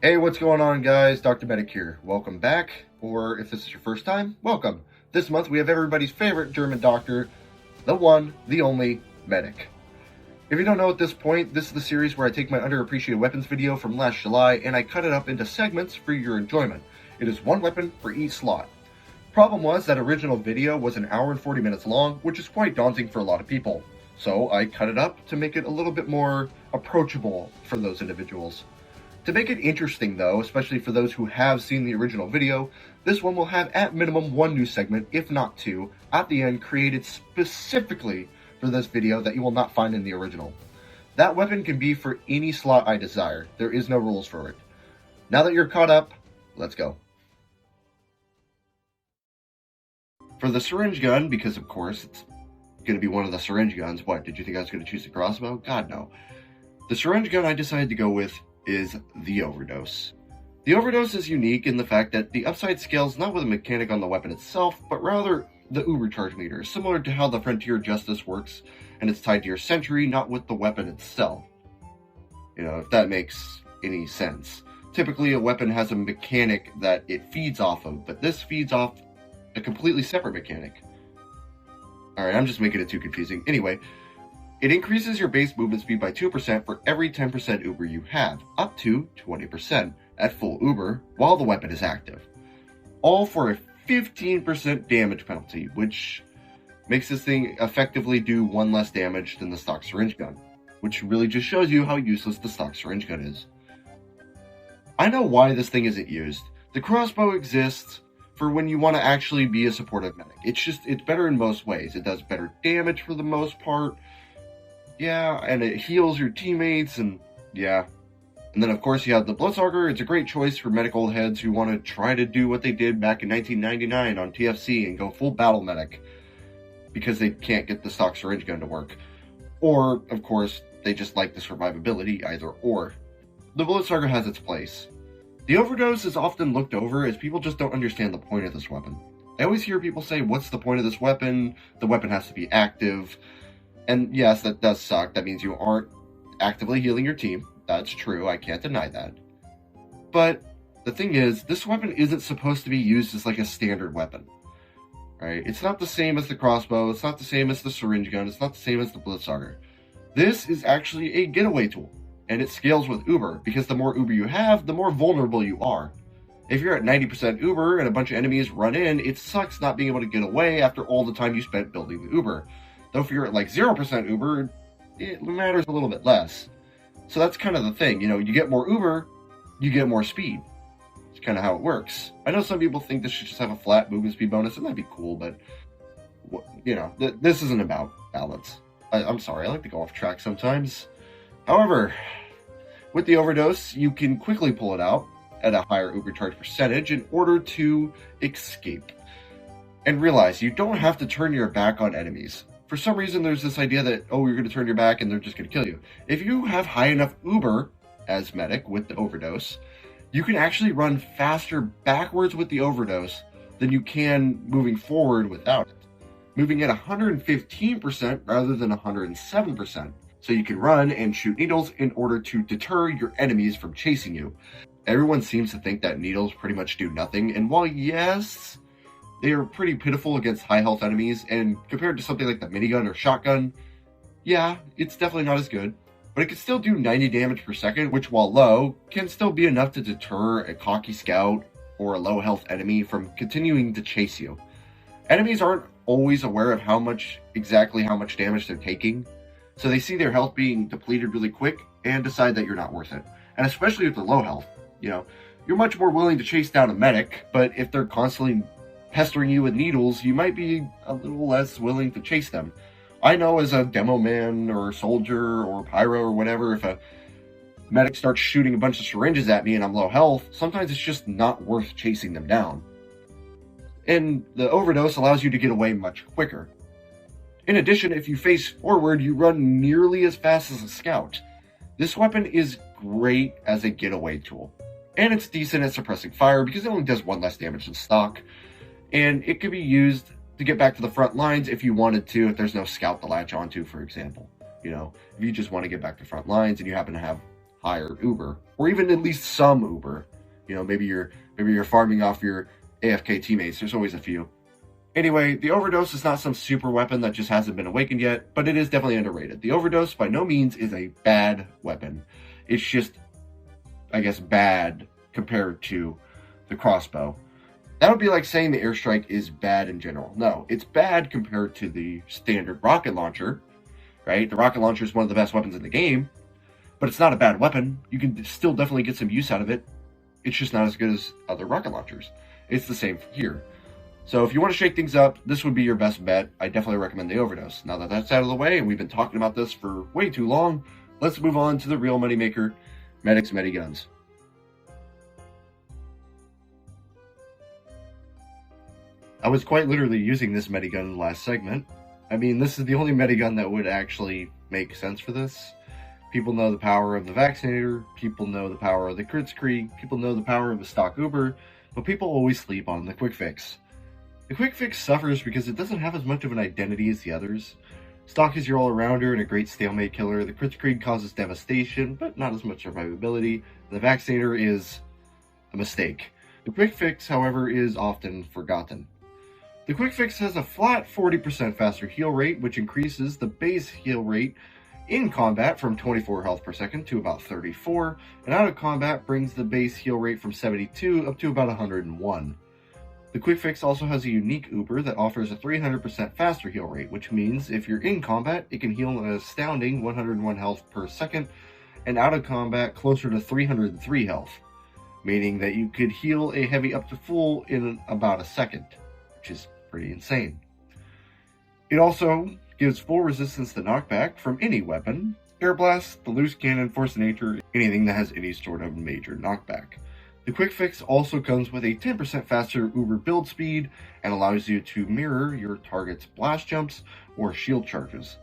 Hey, what's going on, guys? Dr. Medic here. Welcome back, or if this is your first time, welcome. This month we have everybody's favorite German doctor, the one, the only, Medic. If you don't know at this point, this is the series where I take my underappreciated weapons video from last July and I cut it up into segments for your enjoyment. It is one weapon for each slot. Problem was that original video was an hour and 40 minutes long, which is quite daunting for a lot of people. So I cut it up to make it a little bit more approachable for those individuals. To make it interesting though, especially for those who have seen the original video, this one will have at minimum one new segment, if not two, at the end created specifically for this video that you will not find in the original. That weapon can be for any slot I desire. There is no rules for it. Now that you're caught up, let's go. For the syringe gun, because of course it's going to be one of the syringe guns. What, did you think I was going to choose the crossbow? God no. The syringe gun I decided to go with is the Overdose. The Overdose is unique in the fact that the upside scales not with a mechanic on the weapon itself, but rather the Uber charge meter, similar to how the Frontier Justice works, and it's tied to your sentry, not with the weapon itself. You know, if that makes any sense. Typically, a weapon has a mechanic that it feeds off of, but this feeds off a completely separate mechanic. Alright, I'm just making it too confusing. Anyway, it increases your base movement speed by 2% for every 10% Uber you have, up to 20% at full Uber while the weapon is active. All for a 15% damage penalty, which makes this thing effectively do one less damage than the stock syringe gun, which really just shows you how useless the stock syringe gun is. I know why this thing isn't used. The crossbow exists for when you want to actually be a supportive medic. It's better in most ways. It does better damage for the most part. Yeah, and it heals your teammates, and yeah. And then, of course, you have the Bloodsucker. It's a great choice for medical heads who want to try to do what they did back in 1999 on TF2 and go full battle medic because they can't get the stock syringe gun to work. Or, of course, they just like the survivability, either or. The Bloodsucker has its place. The Overdose is often looked over as people just don't understand the point of this weapon. I always hear people say, what's the point of this weapon? The weapon has to be active. And yes, that does suck. That means you aren't actively healing your team. That's true. I can't deny that. But the thing is, this weapon isn't supposed to be used as like a standard weapon. Right? It's not the same as the crossbow. It's not the same as the syringe gun. It's not the same as the Bloodsucker. This is actually a getaway tool. And it scales with Uber, because the more Uber you have, the more vulnerable you are. If you're at 90% Uber and a bunch of enemies run in, it sucks not being able to get away after all the time you spent building the Uber. Though if you're at like 0% Uber, it matters a little bit less. So that's kind of the thing, you know, you get more Uber, you get more speed. It's kind of how it works. I know some people think this should just have a flat movement speed bonus, and that'd be cool, but, you know, this isn't about balance. I'm sorry, I like to go off track sometimes. However, with the Overdose, you can quickly pull it out at a higher Uber charge percentage in order to escape. And realize you don't have to turn your back on enemies. For some reason, there's this idea that, oh, you're going to turn your back and they're just going to kill you. If you have high enough Uber as medic with the Overdose, you can actually run faster backwards with the Overdose than you can moving forward without it. Moving at 115% rather than 107%. So you can run and shoot needles in order to deter your enemies from chasing you. Everyone seems to think that needles pretty much do nothing, and while yes, they are pretty pitiful against high health enemies, and compared to something like the minigun or shotgun, yeah, it's definitely not as good. But it can still do 90 damage per second, which while low, can still be enough to deter a cocky scout or a low health enemy from continuing to chase you. Enemies aren't always aware of exactly how much damage they're taking, so they see their health being depleted really quick and decide that you're not worth it. And especially with the low health, you know, you're much more willing to chase down a medic, but if they're constantly pestering you with needles, you might be a little less willing to chase them. I know as a Demoman or soldier or Pyro or whatever, if a medic starts shooting a bunch of syringes at me and I'm low health, sometimes it's just not worth chasing them down. And the Overdose allows you to get away much quicker. In addition, if you face forward, you run nearly as fast as a scout. This weapon is great as a getaway tool. And it's decent at suppressing fire because it only does one less damage than stock. And it could be used to get back to the front lines if you wanted to, if there's no scout to latch onto, for example. You know, if you just want to get back to front lines and you happen to have higher Uber, or even at least some Uber. You know, maybe you're farming off your AFK teammates. There's always a few. Anyway, the Overdose is not some super weapon that just hasn't been awakened yet, but it is definitely underrated. The Overdose, by no means, is a bad weapon. It's just, I guess, bad compared to the crossbow. That would be like saying the airstrike is bad in general. No, it's bad compared to the standard rocket launcher, right? The rocket launcher is one of the best weapons in the game, but it's not a bad weapon. You can still definitely get some use out of it. It's just not as good as other rocket launchers. It's the same here. So if you want to shake things up, this would be your best bet. I definitely recommend the Overdose. Now that that's out of the way, and we've been talking about this for way too long, let's move on to the real moneymaker, Medic's Mediguns. I was quite literally using this Medigun in the last segment. I mean, this is the only Medigun that would actually make sense for this. People know the power of the Vaccinator, people know the power of the Kritzkrieg, people know the power of the stock Uber, but people always sleep on the Quick Fix. The Quick Fix suffers because it doesn't have as much of an identity as the others. Stock is your all-arounder and a great stalemate killer. The Kritzkrieg causes devastation, but not as much survivability. The Vaccinator is a mistake. The Quick Fix, however, is often forgotten. The Quick Fix has a flat 40% faster heal rate, which increases the base heal rate in combat from 24 health per second to about 34, and out of combat brings the base heal rate from 72 up to about 101. The Quick Fix also has a unique Uber that offers a 300% faster heal rate, which means if you're in combat, it can heal an astounding 101 health per second, and out of combat closer to 303 health, meaning that you could heal a heavy up to full in about a second, which is pretty insane. It also gives full resistance to knockback from any weapon, Air Blast, the Loose Cannon, Force of Nature, anything that has any sort of major knockback. The Quick Fix also comes with a 10% faster Uber build speed and allows you to mirror your target's blast jumps or shield charges.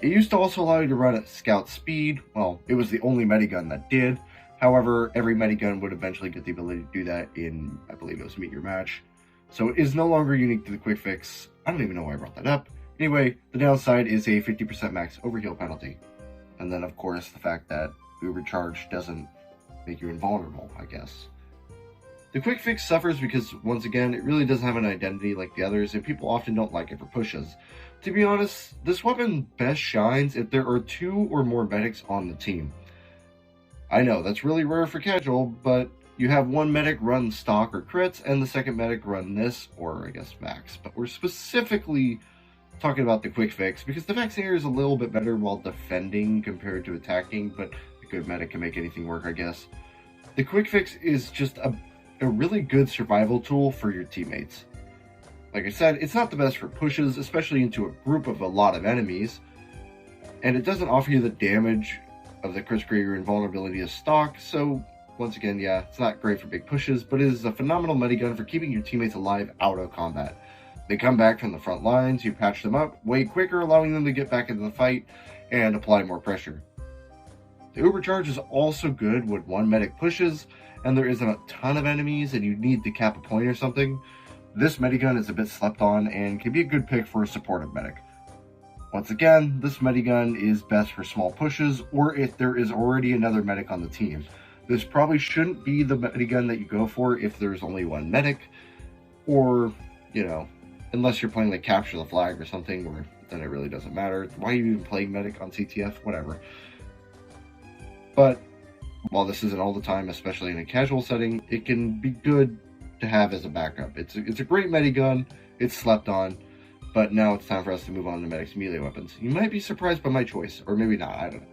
It used to also allow you to run at scout speed. Well, it was the only Medigun that did. However, every Medigun would eventually get the ability to do that in, I believe it was Meet Your Match. So it is no longer unique to the Quick Fix. I don't even know why I brought that up. Anyway, the downside is a 50% max overheal penalty. And then, of course, the fact that Uber Charge doesn't make you invulnerable, I guess. The Quick Fix suffers because, once again, it really doesn't have an identity like the others, and people often don't like it for pushes. To be honest, this weapon best shines if there are 2 or more medics on the team. I know, that's really rare for casual, but you have one medic run stock or crits, and the second medic run this, or I guess max. But we're specifically talking about the Quick Fix, because the Vaccinator is a little bit better while defending compared to attacking, but good medic can make anything work, I guess. The Quick Fix is just a really good survival tool for your teammates. Like I said, it's not the best for pushes, especially into a group of a lot of enemies, and it doesn't offer you the damage of the Kritzkrieg or invulnerability of stock, so once again, yeah, it's not great for big pushes, but it is a phenomenal medigun for keeping your teammates alive out of combat. They come back from the front lines, you patch them up way quicker, allowing them to get back into the fight and apply more pressure. The Uber Charge is also good when one medic pushes and there isn't a ton of enemies and you need to cap a point or something. This Medigun is a bit slept on and can be a good pick for a supportive medic. Once again, this Medigun is best for small pushes or if there is already another medic on the team. This probably shouldn't be the Medigun that you go for if there's only one medic, or, you know, unless you're playing like Capture the Flag or something, where then it really doesn't matter. Why are you even playing medic on CTF? Whatever. But while this isn't all the time, especially in a casual setting, it can be good to have as a backup. It's a great Medigun, it's slept on, but now it's time for us to move on to Medic's melee weapons. You might be surprised by my choice, or maybe not, I don't know.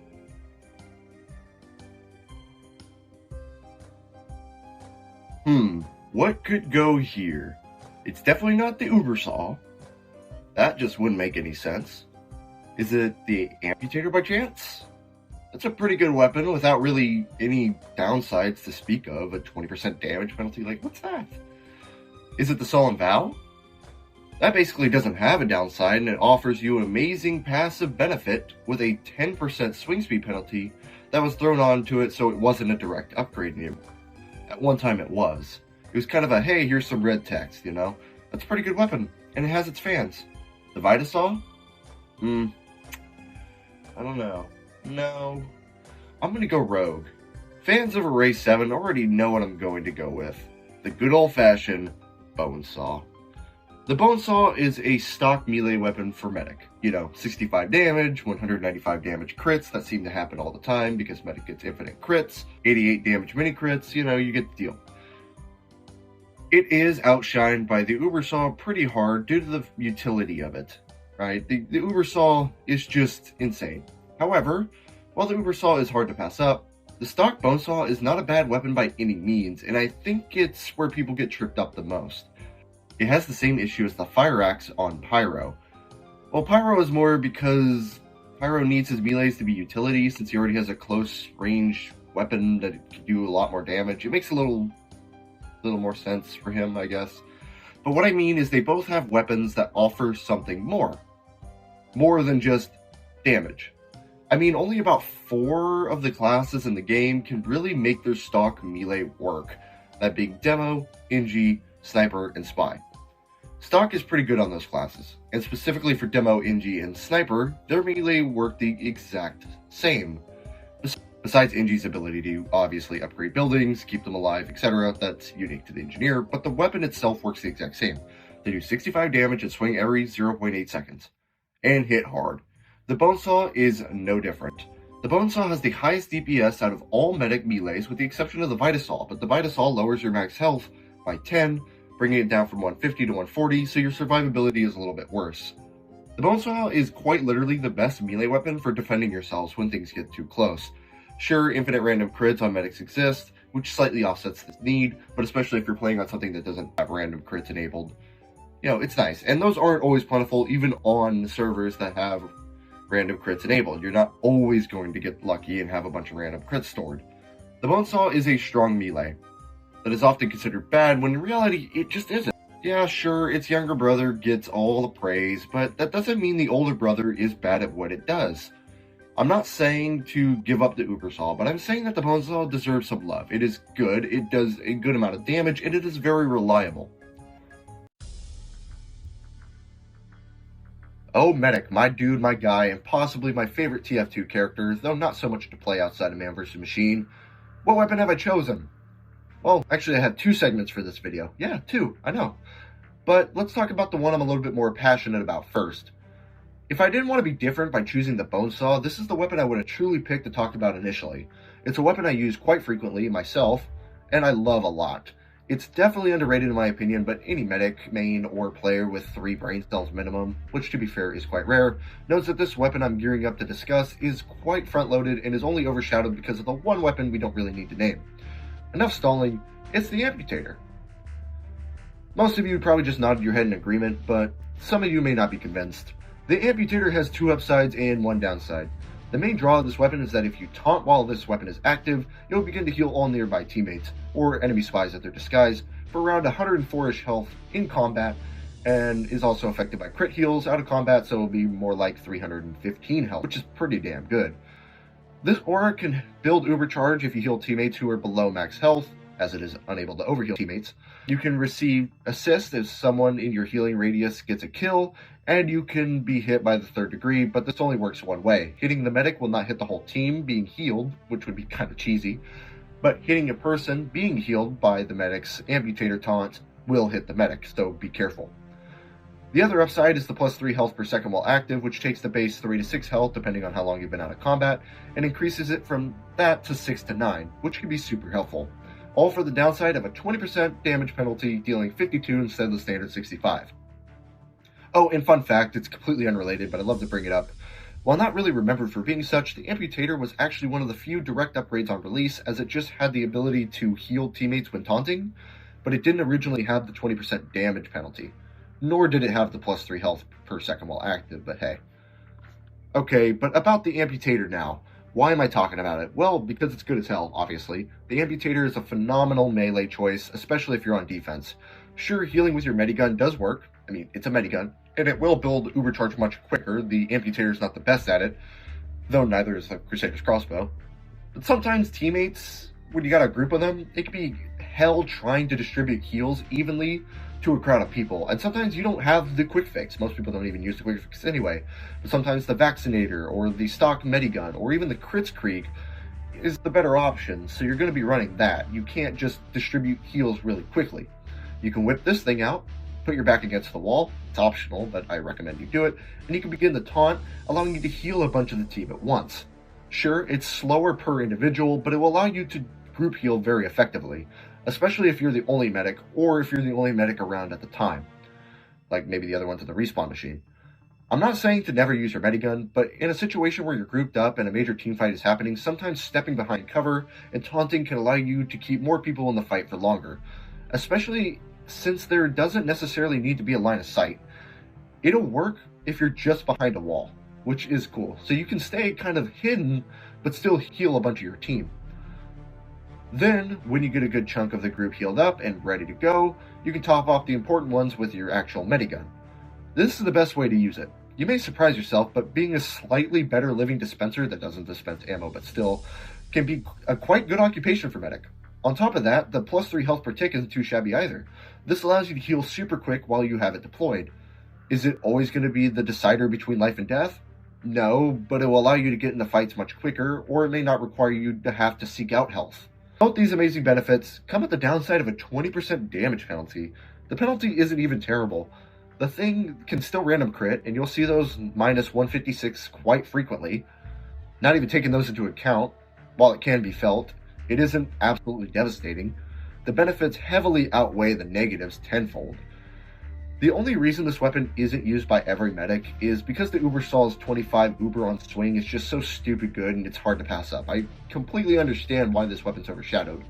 What could go here? It's definitely not the Uber Saw. That just wouldn't make any sense. Is it the Amputator by chance? That's a pretty good weapon without really any downsides to speak of. A 20% damage penalty, like what's that? Is it the Sullen Vow? That basically doesn't have a downside and it offers you an amazing passive benefit with a 10% swing speed penalty that was thrown onto it so it wasn't a direct upgrade anymore. At one time it was. It was kind of a, hey, here's some red text, you know? That's a pretty good weapon, and it has its fans. The Vitasaw? I don't know. No. I'm going to go Rogue. Fans of Array 7 already know what I'm going to go with. The good old-fashioned Bone Saw. The Bone Saw is a stock melee weapon for Medic. You know, 65 damage, 195 damage crits, that seem to happen all the time because Medic gets infinite crits, 88 damage mini crits, you know, you get the deal. It is outshined by the Uber Saw pretty hard due to the utility of it, right? The Uber Saw is just insane. However, while the Uber Saw is hard to pass up, the stock Bone Saw is not a bad weapon by any means, and I think it's where people get tripped up the most. It has the same issue as the Fire Axe on Pyro. Well, Pyro is more because Pyro needs his melees to be utility, since he already has a close range weapon that can do a lot more damage. It makes a little more sense for him, I guess. But what I mean is they both have weapons that offer something more than just damage. I mean, only about 4 of the classes in the game can really make their stock melee work. That being Demo, Engie, Sniper, and Spy. Stock is pretty good on those classes, and specifically for Demo, Engie, and Sniper, their melee work the exact same. Besides Engie's ability to obviously upgrade buildings, keep them alive, etc., that's unique to the engineer, but the weapon itself works the exact same. They do 65 damage and swing every 0.8 seconds. And hit hard. The Bone Saw is no different. The Bone Saw has the highest DPS out of all Medic melees with the exception of the Vitasaw, but the Vitasaw lowers your max health by 10, bringing it down from 150 to 140, so your survivability is a little bit worse. The Bone Saw is quite literally the best melee weapon for defending yourselves when things get too close. Sure, infinite random crits on Medics exist, which slightly offsets this need, but especially if you're playing on something that doesn't have random crits enabled, you know, it's nice. And those aren't always plentiful, even on servers that have random crits enabled. You're not always going to get lucky and have a bunch of random crits stored. The Bone Saw is a strong melee that is often considered bad when in reality it just isn't. Yeah, sure, its younger brother gets all the praise, but that doesn't mean the older brother is bad at what it does. I'm not saying to give up the Uber Saw, but I'm saying that the Bone Saw deserves some love. It is good, it does a good amount of damage, and it is very reliable. Oh, Medic, my dude, my guy, and possibly my favorite TF2 character, though not so much to play outside of Man vs. Machine. What weapon have I chosen? Well, actually I had 2 segments for this video. Yeah, 2, I know. But let's talk about the one I'm a little bit more passionate about first. If I didn't want to be different by choosing the Bone Saw, this is the weapon I would have truly picked to talk about initially. It's a weapon I use quite frequently myself, and I love a lot. It's definitely underrated in my opinion, but any Medic, main, or player with 3 brain cells minimum, which to be fair is quite rare, knows that this weapon I'm gearing up to discuss is quite front-loaded and is only overshadowed because of the one weapon we don't really need to name. Enough stalling, it's the Amputator. Most of you probably just nodded your head in agreement, but some of you may not be convinced. The Amputator has 2 upsides and 1 downside. The main draw of this weapon is that if you taunt while this weapon is active, it will begin to heal all nearby teammates, or enemy spies at their disguise, for around 104-ish health in combat, and is also affected by crit heals out of combat, so it will be more like 315 health, which is pretty damn good. This aura can build Ubercharge if you heal teammates who are below max health, as it is unable to overheal teammates. You can receive assist if someone in your healing radius gets a kill, and you can be hit by the 3rd degree, but this only works one way. Hitting the medic will not hit the whole team being healed, which would be kind of cheesy, but hitting a person being healed by the medic's Amputator taunt will hit the medic, so be careful. The other upside is the plus 3 health per second while active, which takes the base 3 to 6 health depending on how long you've been out of combat, and increases it from that to 6 to 9, which can be super helpful. All for the downside of a 20% damage penalty, dealing 52 instead of the standard 65. Oh, and fun fact, it's completely unrelated, but I'd love to bring it up. While not really remembered for being such, the Amputator was actually one of the few direct upgrades on release, as it just had the ability to heal teammates when taunting, but it didn't originally have the 20% damage penalty. Nor did it have the plus 3 health per second while active, but hey. Okay, but about the Amputator now. Why am I talking about it? Well, because it's good as hell, obviously. The Amputator is a phenomenal melee choice, especially if you're on defense. Sure, healing with your medigun does work. I mean, it's a medigun, and it will build Ubercharge much quicker. The Amputator is not the best at it, though neither is the Crusader's crossbow. But sometimes teammates, when you got a group of them, it can be hell trying to distribute heals evenly to a crowd of people, and sometimes you don't have the quick fix. Most people don't even use the quick fix anyway, but sometimes the Vaccinator or the stock medigun or even the Kritzkrieg is the better option, so you're going to be running that. You can't just distribute heals really quickly. You can whip this thing out, put your back against the wall. It's optional, but I recommend you do it. And you can begin the taunt, allowing you to heal a bunch of the team at once. Sure, it's slower per individual, but it will allow you to group heal very effectively, especially if you're the only medic, or if you're the only medic around at the time, like maybe the other one's in the respawn machine. I'm not saying to never use your medigun, but in a situation where you're grouped up and a major team fight is happening, sometimes stepping behind cover and taunting can allow you to keep more people in the fight for longer, especially since there doesn't necessarily need to be a line of sight. It'll work if you're just behind a wall, which is cool, so you can stay kind of hidden but still heal a bunch of your team. Then, when you get a good chunk of the group healed up and ready to go, you can top off the important ones with your actual medigun. This is the best way to use it. You may surprise yourself, but being a slightly better living dispenser that doesn't dispense ammo but still can be a quite good occupation for medic. On top of that, the +3 health per tick isn't too shabby either. This allows you to heal super quick while you have it deployed. Is it always going to be the decider between life and death? No, but it will allow you to get into fights much quicker, or it may not require you to have to seek out health. Both these amazing benefits come at the downside of a 20% damage penalty. The penalty isn't even terrible. The thing can still random crit, and you'll see those -156 quite frequently. Not even taking those into account, while it can be felt, it isn't absolutely devastating. The benefits heavily outweigh the negatives tenfold. The only reason this weapon isn't used by every medic is because the Ubersol's 25 Uber on swing is just so stupid good and it's hard to pass up. I completely understand why this weapon's overshadowed.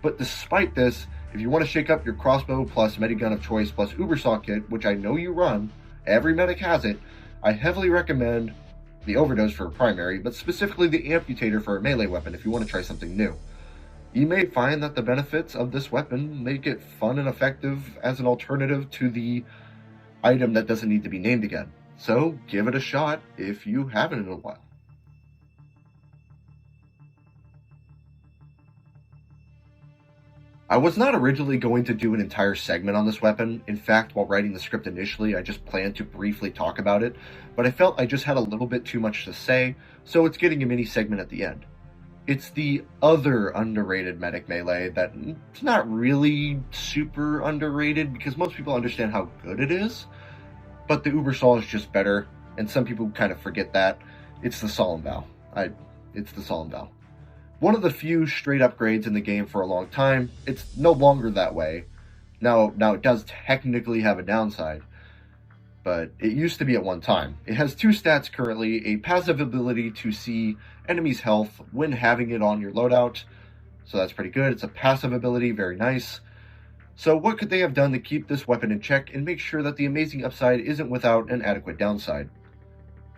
But despite this, if you want to shake up your crossbow plus medigun of choice plus Ubersaw kit, which I know you run, every medic has it, I heavily recommend the Overdose for a primary, but specifically the Amputator for a melee weapon if you want to try something new. You may find that the benefits of this weapon make it fun and effective as an alternative to the item that doesn't need to be named again. So give it a shot if you haven't in a while. I was not originally going to do an entire segment on this weapon. In fact, while writing the script initially, I just planned to briefly talk about it, but I felt I just had a little bit too much to say, so it's getting a mini segment at the end. It's the other underrated medic melee that it's not really super underrated because most people understand how good it is, but the Ubersol is just better, and some people kind of forget that. It's the Solemn Vow. It's the Solemn Vow. One of the few straight upgrades in the game for a long time. It's no longer that way. Now it does technically have a downside, but it used to be at one time. It has two stats currently, a passive ability to see enemies' health when having it on your loadout, so that's pretty good. It's a passive ability, very nice. So what could they have done to keep this weapon in check and make sure that the amazing upside isn't without an adequate downside?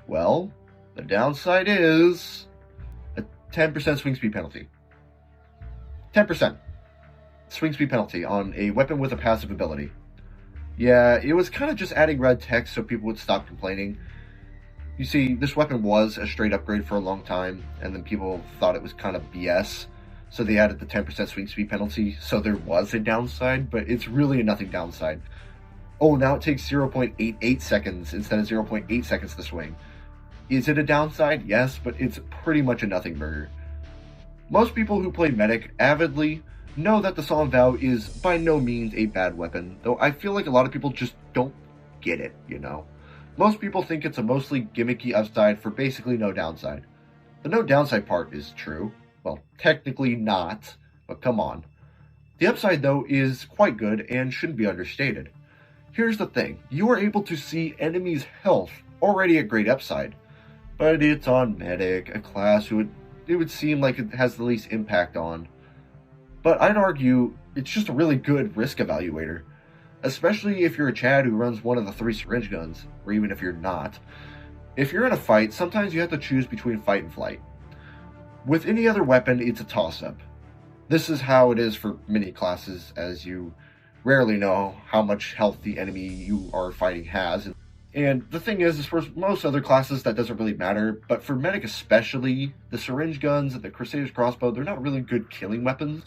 Well, the downside is a 10% swing speed penalty. 10% swing speed penalty on a weapon with a passive ability. Yeah, it was kind of just adding red text so people would stop complaining. You see, this weapon was a straight upgrade for a long time, and then people thought it was kind of BS, so they added the 10% swing speed penalty, so there was a downside, but it's really a nothing downside. Oh, now it takes 0.88 seconds instead of 0.8 seconds to swing. Is it a downside? Yes, but it's pretty much a nothing burger. Most people who play Medic avidly know that the Solemn Vow is by no means a bad weapon, though I feel like a lot of people just don't get it, you know? Most people think it's a mostly gimmicky upside for basically no downside. The no downside part is true. Well, technically not, but come on. The upside, though, is quite good and shouldn't be understated. Here's the thing. You are able to see enemies' health, already a great upside, but it's on Medic, a class who it would seem like it has the least impact on. But I'd argue it's just a really good risk evaluator, especially if you're a Chad who runs one of the 3 syringe guns, or even if you're not. If you're in a fight, sometimes you have to choose between fight and flight. With any other weapon, it's a toss-up. This is how it is for many classes, as you rarely know how much health the enemy you are fighting has. And the thing is for most other classes that doesn't really matter, but for Medic especially, the syringe guns and the Crusader's crossbow, they're not really good killing weapons.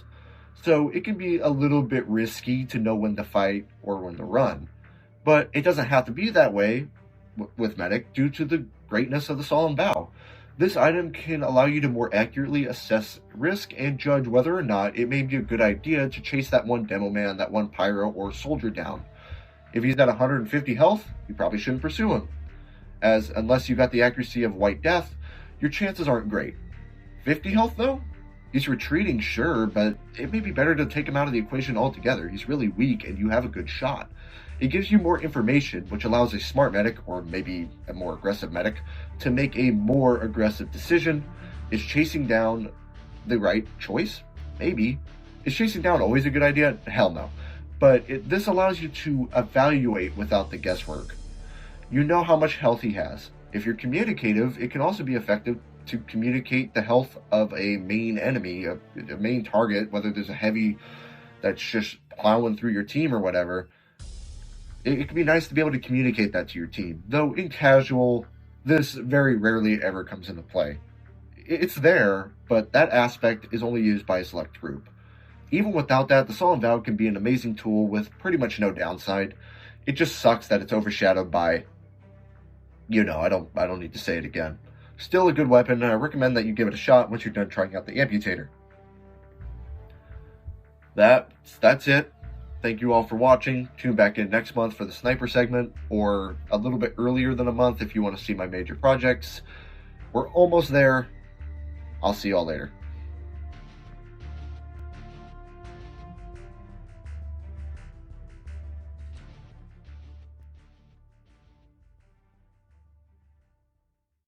So it can be a little bit risky to know when to fight or when to run. But it doesn't have to be that way with Medic due to the greatness of the Solemn Vow. This item can allow you to more accurately assess risk and judge whether or not it may be a good idea to chase that one Demoman, that one Pyro, or Soldier down. If he's at 150 health, you probably shouldn't pursue him, as unless you got the accuracy of White Death, your chances aren't great. 50 health though? He's retreating, sure, but it may be better to take him out of the equation altogether. He's really weak and you have a good shot. It gives you more information, which allows a smart medic, or maybe a more aggressive medic, to make a more aggressive decision. Is chasing down the right choice? Maybe. Is chasing down always a good idea? Hell no. But this allows you to evaluate without the guesswork. You know how much health he has. If you're communicative, it can also be effective to communicate the health of a main enemy, a main target, whether there's a heavy that's just plowing through your team or whatever. It can be nice to be able to communicate that to your team. Though in casual, this very rarely ever comes into play. It's there, but that aspect is only used by a select group. Even without that, the Solemn Vow can be an amazing tool with pretty much no downside. It just sucks that it's overshadowed by, I don't need to say it again. Still a good weapon, and I recommend that you give it a shot once you're done trying out the Amputator. That's it. Thank you all for watching. Tune back in next month for the Sniper segment, or a little bit earlier than a month if you want to see my major projects. We're almost there. I'll see y'all later.